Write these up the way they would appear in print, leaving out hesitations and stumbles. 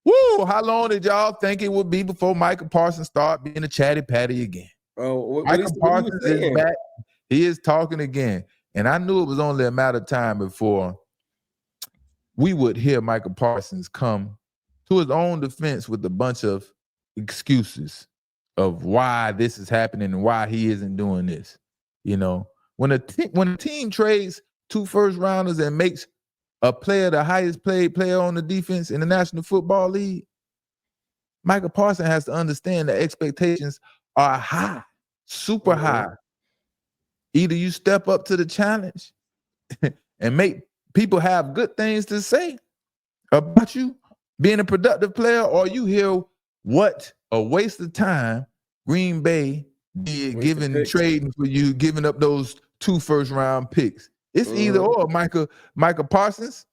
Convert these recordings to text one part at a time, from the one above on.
Woo! How long did y'all think it would be before Micah Parsons start being a chatty patty again? Oh, Micah Parsons is back. He is talking again. And I knew it was only a matter of time before we would hear Micah Parsons come to his own defense with a bunch of excuses of why this is happening and why he isn't doing this. You know, when a team trades 2 first-rounders and makes a player the highest paid player on the defense in the National Football League, Micah Parsons has to understand the expectations are high, super high. Either you step up to the challenge and make people have good things to say about you being a productive player, or you hear what a waste of time Green Bay did trading for you, giving up those 2 first-round picks. It's either or, Micah Parsons.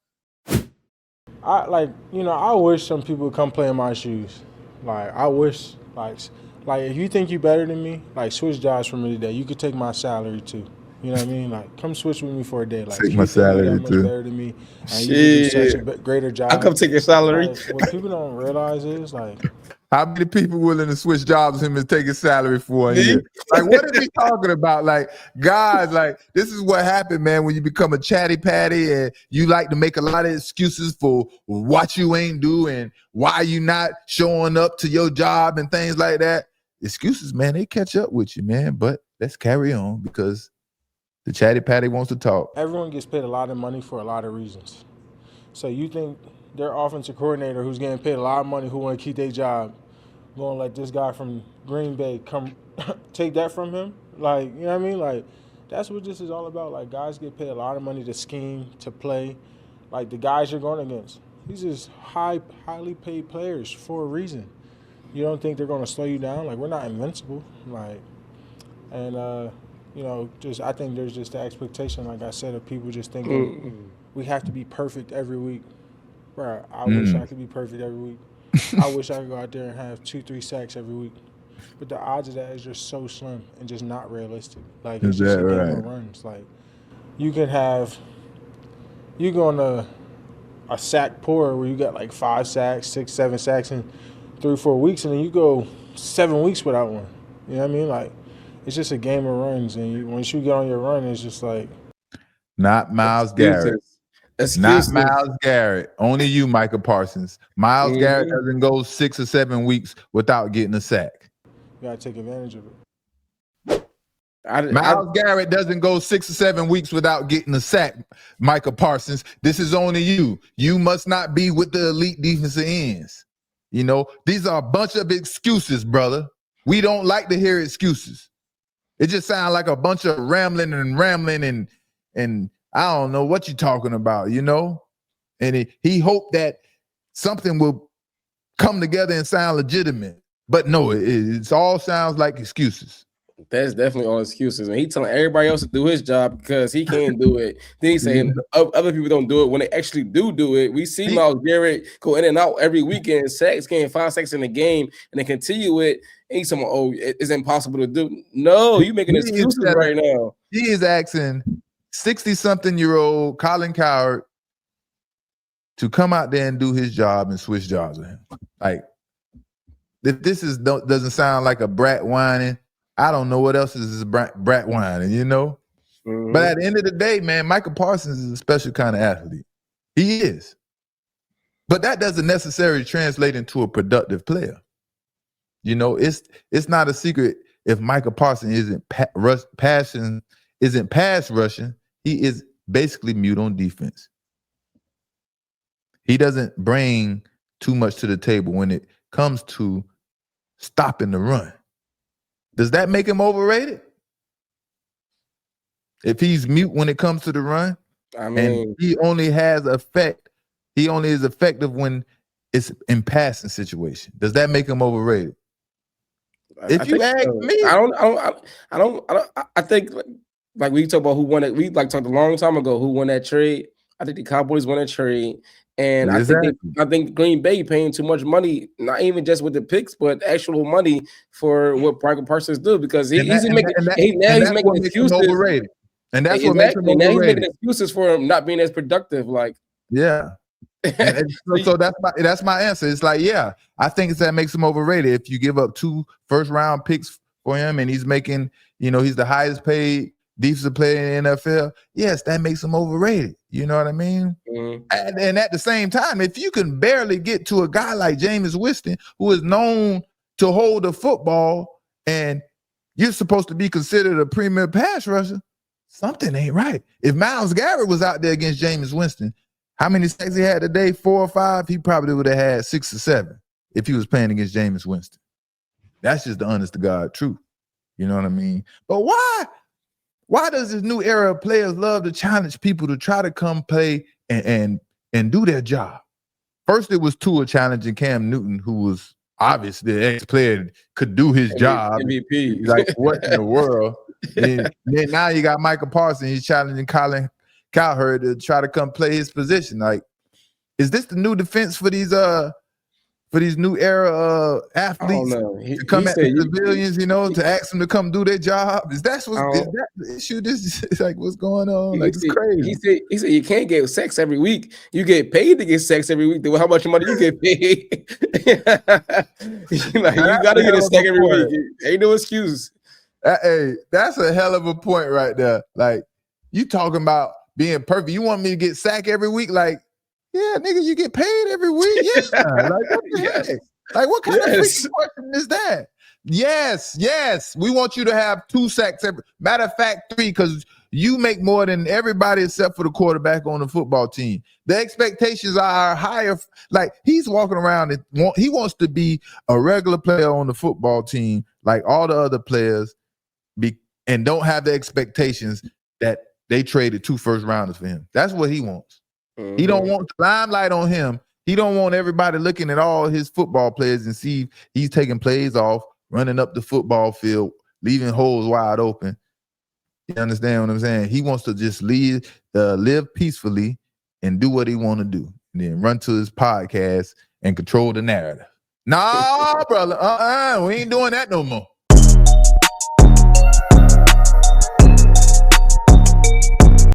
I wish some people would come play in my shoes. Like, I wish, like if you think you're better than me, like, switch jobs for me today. You could take my salary too. You know what I mean? Like, come switch with me for a day. Like, take my salary too. Much better than me, and you do such a greater job. I come take your salary. Like, what people don't realize is, like, how many people willing to switch jobs with him and take his salary for a year? Like, what are we talking about? Like, guys, like, this is what happened, man, when you become a chatty patty and you like to make a lot of excuses for what you ain't doing, why you not showing up to your job and things like that. Excuses, man, they catch up with you, man. But let's carry on because the chatty patty wants to talk. Everyone gets paid a lot of money for a lot of reasons. So you think their offensive coordinator who's getting paid a lot of money, who want to keep their job, going to let this guy from Green Bay come take that from him? Like, you know what I mean? Like, that's what this is all about. Like, guys get paid a lot of money to scheme, to play. Like, the guys you're going against, these is highly paid players for a reason. You don't think they're going to slow you down? Like, we're not invincible. Like, and, I think there's just the expectation, like I said, of people just thinking we have to be perfect every week. Bro, I wish I could be perfect every week. I wish I could go out there and have 2-3 sacks every week. But the odds of that is just so slim and just not realistic. Like, it's just a game of runs. Like, you go on a sack pour where you got like 5 sacks, 6, 7 sacks in 3-4 weeks, and then you go 7 weeks without one. You know what I mean? Like, it's just a game of runs, and once you get on your run, it's just like not Myles Garrett. Not Myles Garrett. Only you, Micah Parsons. Myles Garrett doesn't go 6 or 7 weeks without getting a sack. You gotta take advantage of it. Myles Garrett doesn't go 6 or 7 weeks without getting a sack, Micah Parsons. This is only you. You must not be with the elite defensive ends. You know, these are a bunch of excuses, brother. We don't like to hear excuses. It just sounds like a bunch of rambling and I don't know what you're talking about, you know? And he hoped that something will come together and sound legitimate. But no, it all sounds like excuses. That's definitely all excuses. And he's telling everybody else to do his job because he can't do it. Then he's saying other people don't do it when they actually do it. We see Myles Garrett go in and out every weekend, sacks, getting 5 sacks in the game, and they continue it. And he's saying, oh, it's impossible to do. No, you're making excuses right now. He is asking 60-something-year-old Colin Cowherd to come out there and do his job and switch jobs with him. Like, if this doesn't sound like a brat whining, I don't know what else is brat whining, you know? But at the end of the day, man, Micah Parsons is a special kind of athlete. He is. But that doesn't necessarily translate into a productive player. You know, it's not a secret if Micah Parsons isn't pass rushing, he is basically mute on defense. He doesn't bring too much to the table when it comes to stopping the run. Does that make him overrated? If he's mute when it comes to the run, and he only is effective when it's in passing situation. Does that make him overrated? If you ask me, I think like we talked about who won it. We talked a long time ago who won that trade. I think the Cowboys won a trade. And I think Green Bay paying too much money, not even just with the picks, but actual money for what Micah Parsons do, because he's making excuses. And that's what makes him overrated. Now he's making excuses for him not being as productive. Like, yeah. So that's my answer. It's like, yeah, I think that makes him overrated. If you give up 2 first-round picks for him and he's making, he's the highest paid defensive player in the NFL, yes, that makes him overrated. You know what I mean? Mm-hmm. And at the same time, if you can barely get to a guy like Jameis Winston, who is known to hold the football, and you're supposed to be considered a premier pass rusher, something ain't right. If Myles Garrett was out there against Jameis Winston, how many sacks he had today? 4 or 5? He probably would have had 6 or 7 if he was playing against Jameis Winston. That's just the honest to God truth. You know what I mean? But why does this new era of players love to challenge people to try to come play and do their job? First, it was Tua challenging Cam Newton, who was obviously the ex-player, could do his job. MVP. Like, what in the world? And then now you got Micah Parsons. He's challenging Colin Cowherd to try to come play his position. Like, is this the new defense for these new era athletes to come at the civilians, to ask them to come do their job? Is that the issue? This is like, what's going on? Like, it's crazy. He said you can't get sex every week. You get paid to get sex every week. How much money you get paid? Like, you gotta get a sex every week. Ain't no excuse. Hey, that's a hell of a point right there. Like, you talking about being perfect. You want me to get sacked every week? Like, yeah, nigga, you get paid every week. Yeah. Like, what the heck? Like, what kind of freaking question is that? Yes. We want you to have 2 sacks every. Matter of fact, 3, because you make more than everybody except for the quarterback on the football team. The expectations are higher. Like, he's walking around and he wants to be a regular player on the football team, like all the other players, and don't have the expectations that they traded 2 first-rounders for him. That's what he wants. Mm-hmm. He don't want the limelight on him. He don't want everybody looking at all his football players and see he's taking plays off, running up the football field, leaving holes wide open. You understand what I'm saying? He wants to just live peacefully and do what he want to do, and then run to his podcast and control the narrative. Nah, brother, we ain't doing that no more.